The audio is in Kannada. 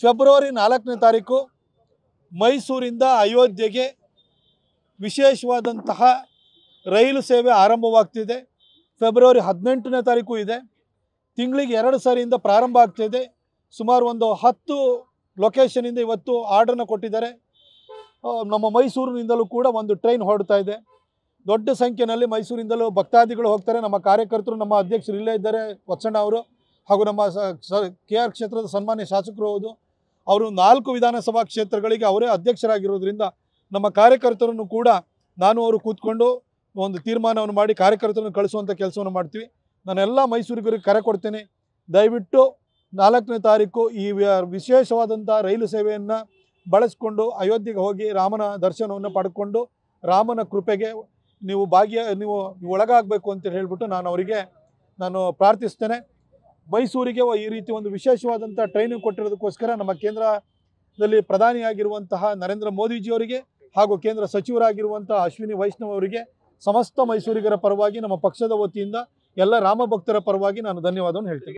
ಫೆಬ್ರವರಿ 4ನೇ ತಾರೀಕು ಮೈಸೂರಿಂದ ಅಯೋಧ್ಯೆಗೆ ವಿಶೇಷವಾದಂತಹ ರೈಲು ಸೇವೆ ಆರಂಭವಾಗ್ತಿದೆ. ಫೆಬ್ರವರಿ 18ನೇ ತಾರೀಕು ಇದೆ. ತಿಂಗಳಿಗೆ 2 ಸಾರಿಯಿಂದ ಪ್ರಾರಂಭ ಆಗ್ತಿದೆ. ಸುಮಾರು ಒಂದು 10 ಲೊಕೇಶನಿಂದ ಇವತ್ತು ಆರ್ಡರ್ನ ಕೊಟ್ಟಿದ್ದಾರೆ. ನಮ್ಮ ಮೈಸೂರಿನಿಂದಲೂ ಕೂಡ ಒಂದು ಟ್ರೈನ್ ಹೊರಡ್ತಾ ಇದೆ. ದೊಡ್ಡ ಸಂಖ್ಯೆಯಲ್ಲಿ ಮೈಸೂರಿಂದಲೂ ಭಕ್ತಾದಿಗಳು ಹೋಗ್ತಾರೆ. ನಮ್ಮ ಕಾರ್ಯಕರ್ತರು, ನಮ್ಮ ಅಧ್ಯಕ್ಷರು ಇಲ್ಲೇ ಇದ್ದಾರೆ, ವತ್ಸಣ್ಣ ಅವರು, ಹಾಗೂ ನಮ್ಮ KR ಕ್ಷೇತ್ರದ ಸನ್ಮಾನ್ಯ ಶಾಸಕರು ಹೌದು. ಅವರು 4 ವಿಧಾನಸಭಾ ಕ್ಷೇತ್ರಗಳಿಗೆ ಅವರೇ ಅಧ್ಯಕ್ಷರಾಗಿರೋದ್ರಿಂದ ನಮ್ಮ ಕಾರ್ಯಕರ್ತರನ್ನು ಕೂಡ ನಾನು ಅವರು ಕೂತ್ಕೊಂಡು ಒಂದು ತೀರ್ಮಾನವನ್ನು ಮಾಡಿ ಕಾರ್ಯಕರ್ತರನ್ನು ಕಳಿಸುವಂಥ ಕೆಲಸವನ್ನು ಮಾಡ್ತೀವಿ. ನಾನೆಲ್ಲ ಮೈಸೂರಿಗರಿಗೆ ಕರೆ ಕೊಡ್ತೇನೆ, ದಯವಿಟ್ಟು 4ನೇ ತಾರೀಕು ಈ ವಿಶೇಷವಾದಂಥ ರೈಲು ಸೇವೆಯನ್ನು ಬಳಸಿಕೊಂಡು ಅಯೋಧ್ಯೆಗೆ ಹೋಗಿ ರಾಮನ ದರ್ಶನವನ್ನು ಪಡ್ಕೊಂಡು ರಾಮನ ಕೃಪೆಗೆ ನೀವು ಒಳಗಾಗಬೇಕು ಅಂತ ಹೇಳ್ಬಿಟ್ಟು ನಾನು ಪ್ರಾರ್ಥಿಸ್ತೇನೆ. ಮೈಸೂರಿಗೆ ಈ ರೀತಿ ಒಂದು ವಿಶೇಷವಾದಂಥ ಟ್ರೈನಿಂಗ್ ಕೊಟ್ಟಿರೋದಕ್ಕೋಸ್ಕರ ನಮ್ಮ ಕೇಂದ್ರದಲ್ಲಿ ಪ್ರಧಾನಿಯಾಗಿರುವಂತಹ ನರೇಂದ್ರ ಮೋದಿಜಿಯವರಿಗೆ ಹಾಗೂ ಕೇಂದ್ರ ಸಚಿವರಾಗಿರುವಂಥ ಅಶ್ವಿನಿ ವೈಷ್ಣವ್ ಅವರಿಗೆ ಸಮಸ್ತ ಮೈಸೂರಿಗರ ಪರವಾಗಿ ನಮ್ಮ ಪಕ್ಷದ ವತಿಯಿಂದ ಎಲ್ಲ ರಾಮ ಭಕ್ತರ ಪರವಾಗಿ ನಾನು ಧನ್ಯವಾದವನ್ನು ಹೇಳ್ತೇನೆ.